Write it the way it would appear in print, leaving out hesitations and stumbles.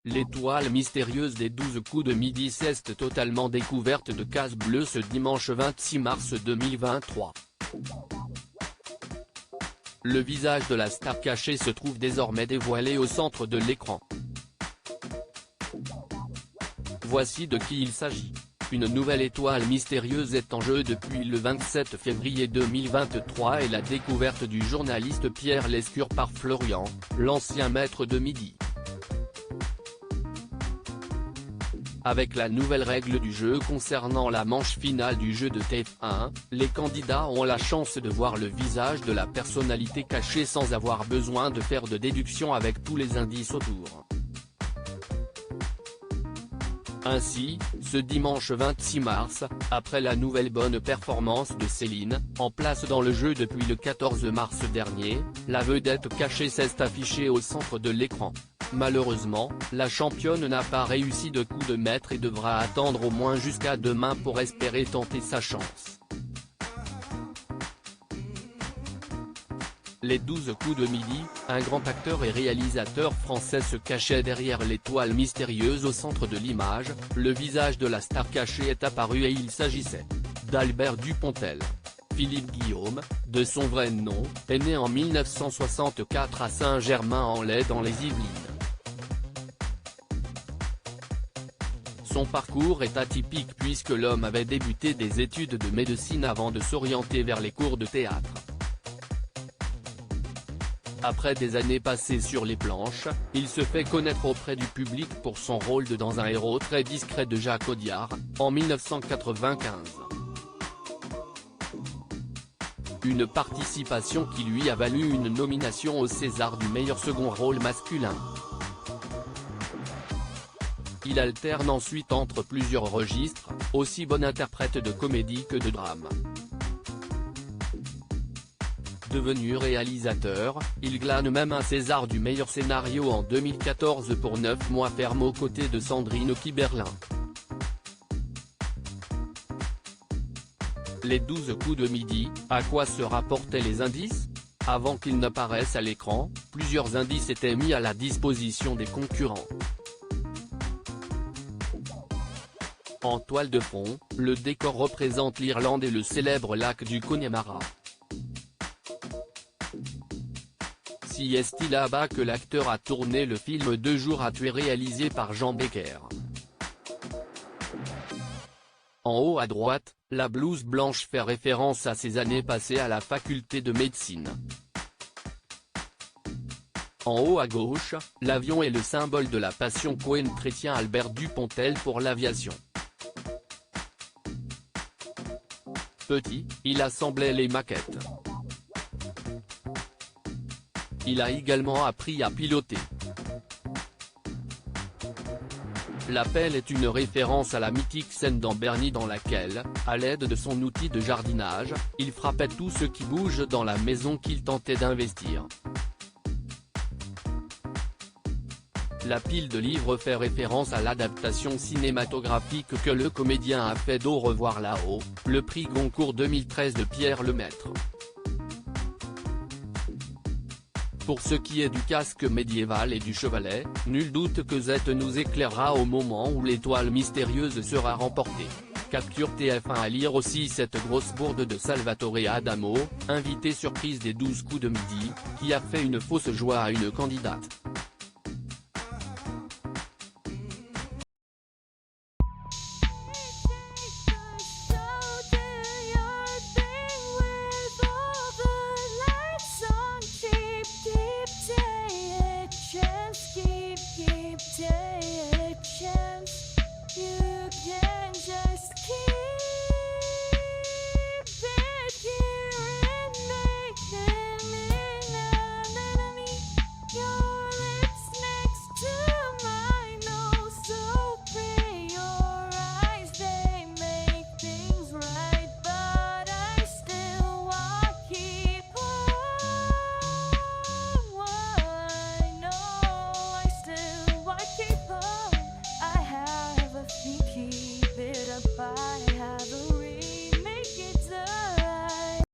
L'étoile mystérieuse des 12 coups de midi s'est totalement découverte de case bleue ce dimanche 26 mars 2023. Le visage de la star cachée se trouve désormais dévoilé au centre de l'écran. Voici de qui il s'agit. Une nouvelle étoile mystérieuse est en jeu depuis le 27 février 2023 et la découverte du journaliste Pierre Lescure par Florian, l'ancien maître de midi. Avec la nouvelle règle du jeu concernant la manche finale du jeu de TF1, les candidats ont la chance de voir le visage de la personnalité cachée sans avoir besoin de faire de déduction avec tous les indices autour. Ainsi, ce dimanche 26 mars, après la nouvelle bonne performance de Céline, en place dans le jeu depuis le 14 mars dernier, la vedette cachée s'est affichée au centre de l'écran. Malheureusement, la championne n'a pas réussi de coup de maître et devra attendre au moins jusqu'à demain pour espérer tenter sa chance. Les 12 coups de midi, un grand acteur et réalisateur français se cachait derrière l'étoile mystérieuse au centre de l'image. Le visage de la star cachée est apparu et il s'agissait d'Albert Dupontel. Philippe Guillaume, de son vrai nom, est né en 1964 à Saint-Germain-en-Laye dans les Yvelines. Son parcours est atypique puisque l'homme avait débuté des études de médecine avant de s'orienter vers les cours de théâtre. Après des années passées sur les planches, il se fait connaître auprès du public pour son rôle de dans Un héros très discret de Jacques Audiard, en 1995. Une participation qui lui a valu une nomination au César du meilleur second rôle masculin. Il alterne ensuite entre plusieurs registres, aussi bon interprète de comédie que de drame. Devenu réalisateur, il glane même un César du meilleur scénario en 2014 pour 9 mois ferme aux côtés de Sandrine Kiberlin. Les 12 coups de midi, à quoi se rapportaient les indices? Avant qu'ils n'apparaissent à l'écran, plusieurs indices étaient mis à la disposition des concurrents. En toile de fond, le décor représente l'Irlande et le célèbre lac du Connemara. Si est-il là-bas que l'acteur a tourné le film 2 jours à tuer réalisé par Jean Becker. En haut à droite, la blouse blanche fait référence à ses années passées à la faculté de médecine. En haut à gauche, l'avion est le symbole de la passion qu'aime chrétien Albert Dupontel pour l'aviation. Petit, il assemblait les maquettes. Il a également appris à piloter. L'appel est une référence à la mythique scène dans Bernie dans laquelle, à l'aide de son outil de jardinage, il frappait tout ce qui bouge dans la maison qu'il tentait d'investir. La pile de livres fait référence à l'adaptation cinématographique que le comédien a fait d'Au revoir là-haut, le prix Goncourt 2013 de Pierre Lemaitre. Pour ce qui est du casque médiéval et du chevalet, nul doute que Z nous éclairera au moment où l'étoile mystérieuse sera remportée. Capture TF1 à lire aussi cette grosse bourde de Salvatore Adamo, invité surprise des 12 coups de midi, qui a fait une fausse joie à une candidate.